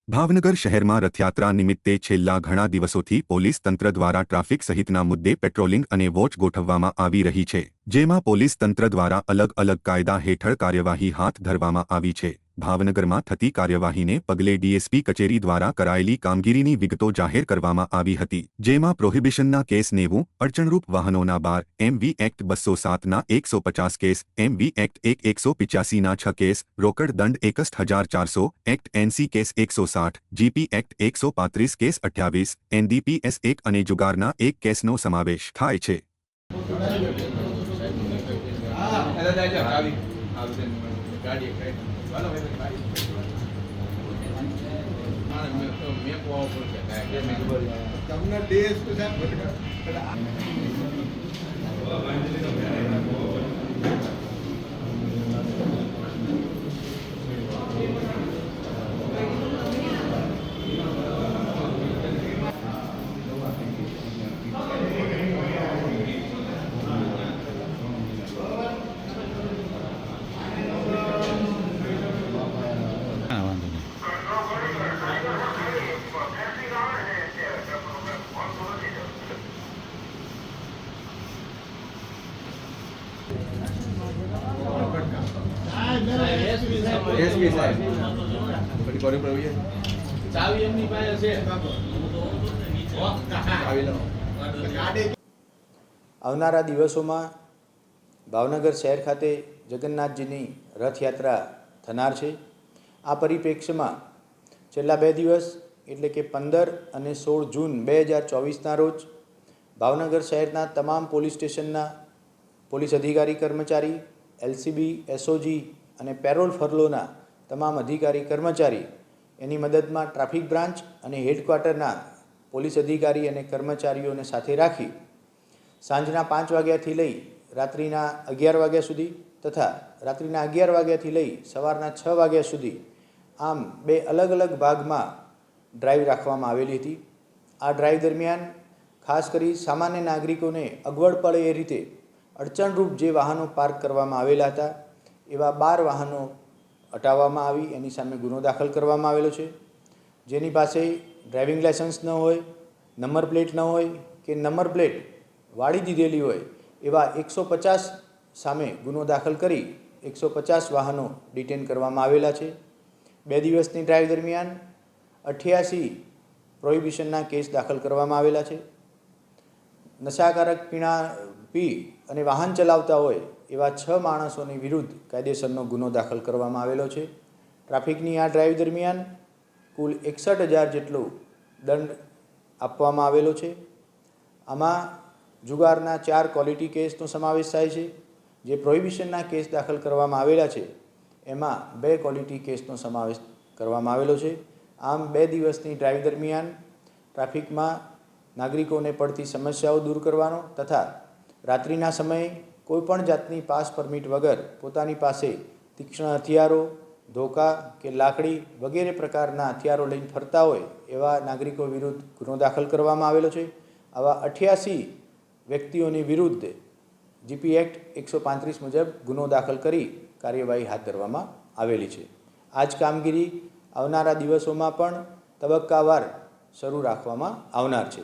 ભાવનગર શહેરમાં રથયાત્રા નિમિત્તે છેલ્લા ઘણા દિવસોથી પોલીસ તંત્ર દ્વારા ટ્રાફિક સહિતના મુદ્દે પેટ્રોલિંગ અને વોચ ગોઠવવામાં આવી રહી છે, જેમાં પોલીસ તંત્ર દ્વારા અલગ અલગ કાયદા હેઠળ કાર્યવાહી હાથ ધરવામાં આવી છે। ભાવનગરમાં થતી કાર્યવાહીને પગલે ડીએસપી કચેરી દ્વારા કરાયેલી કામગીરીની વિગતો જાહેર કરવામાં આવી હતી, જેમાં પ્રોહિબિશનના કેસ 90, અડચણરૂપ વાહનોના 12, MV એક્ટ 207ના 150 કેસ, MV એક્ટ 185ના 6 કેસ, રોકડ દંડ 61,400, act NC case 160, GP act 135 case 28, NDPS 1 અને જુગારના 1 કેસનો સમાવેશ થાય છે। આવનારા દિવસોમાં ભાવનગર શહેર ખાતે જગન્નાથજીની રથયાત્રા થનાર છે। આ પરિપ્રેક્ષ્યમાં છેલ્લા 2 દિવસ એટલે કે 15 અને 16 જૂન 2024ના રોજ ભાવનગર શહેરના તમામ પોલીસ સ્ટેશનના પોલીસ અધિકારી કર્મચારી, એલસીબી, એસઓજી અને પેરોલ ફરલોના તમામ અધિકારી કર્મચારી એની મદદમાં ટ્રાફિક બ્રાન્ચ અને હેડક્વાર્ટરના પોલીસ અધિકારી અને કર્મચારીઓને સાથે રાખી સાંજના 5 વાગ્યાથી લઈ રાત્રિના 11 વાગ્યા સુધી તથા રાત્રિના 11 વાગ્યાથી લઈ સવારના 6 વાગ્યા સુધી આમ 2 અલગ અલગ ભાગમાં ડ્રાઈવ રાખવામાં આવેલી હતી। આ ડ્રાઈવ દરમિયાન ખાસ કરી સામાન્ય નાગરિકોને અગવડ પડે એ રીતે અડચણરૂપ જે વાહનો પાર્ક કરવામાં આવેલા હતા એવા 12 વાહનો હટાવવામાં આવી એની સામે ગુનો દાખલ કરવામાં આવેલો છે। જેની પાસે ડ્રાઇવિંગ લાયસન્સ ન હોય, નંબર પ્લેટ ન હોય કે નંબર પ્લેટ વાળી દીધેલી હોય એવા 150 સામે ગુનો દાખલ કરી 150 વાહનો ડિટેન કરવામાં આવેલા છે। 2 દિવસની ડ્રાઈવ દરમિયાન 88 પ્રોહિબિશનના કેસ દાખલ કરવામાં આવેલા છે। નશાકારક પીણા પી અને વાહન ચલાવતા હોય એવા 6 માણસોની વિરુદ્ધ કાયદેસરનો ગુનો દાખલ કરવામાં આવેલો છે। ટ્રાફિકની આ ડ્રાઈવ દરમિયાન કુલ 61,000 જેટલો દંડ આપવામાં આવેલો છે। આમાં જુગારના 4 ક્વોલિટી કેસનો સમાવેશ થાય છે। જે પ્રોહિબિશનના કેસ દાખલ કરવામાં આવેલા છે એમાં 2 ક્વોલિટી કેસનો સમાવેશ કરવામાં આવેલો છે। આમ 2 દિવસની ડ્રાઈવ દરમિયાન ટ્રાફિકમાં નાગરિકોને પડતી સમસ્યાઓ દૂર કરવાનો તથા રાત્રિના સમયે કોઈપણ જાતની પાસ પરમિટ વગર પોતાની પાસે તીક્ષ્ણ હથિયારો, ધોકા કે લાકડી વગેરે પ્રકારના હથિયારો લઈને ફરતા હોય એવા નાગરિકો વિરુદ્ધ ગુનો દાખલ કરવામાં આવેલો છે। આવા 88 વ્યક્તિઓની વિરુદ્ધ જીપી એક્ટ 135 મુજબ ગુનો દાખલ કરી કાર્યવાહી હાથ ધરવામાં આવેલી છે। આ જ કામગીરી આવનારા દિવસોમાં પણ તબક્કાવાર શરૂ રાખવામાં આવનાર છે।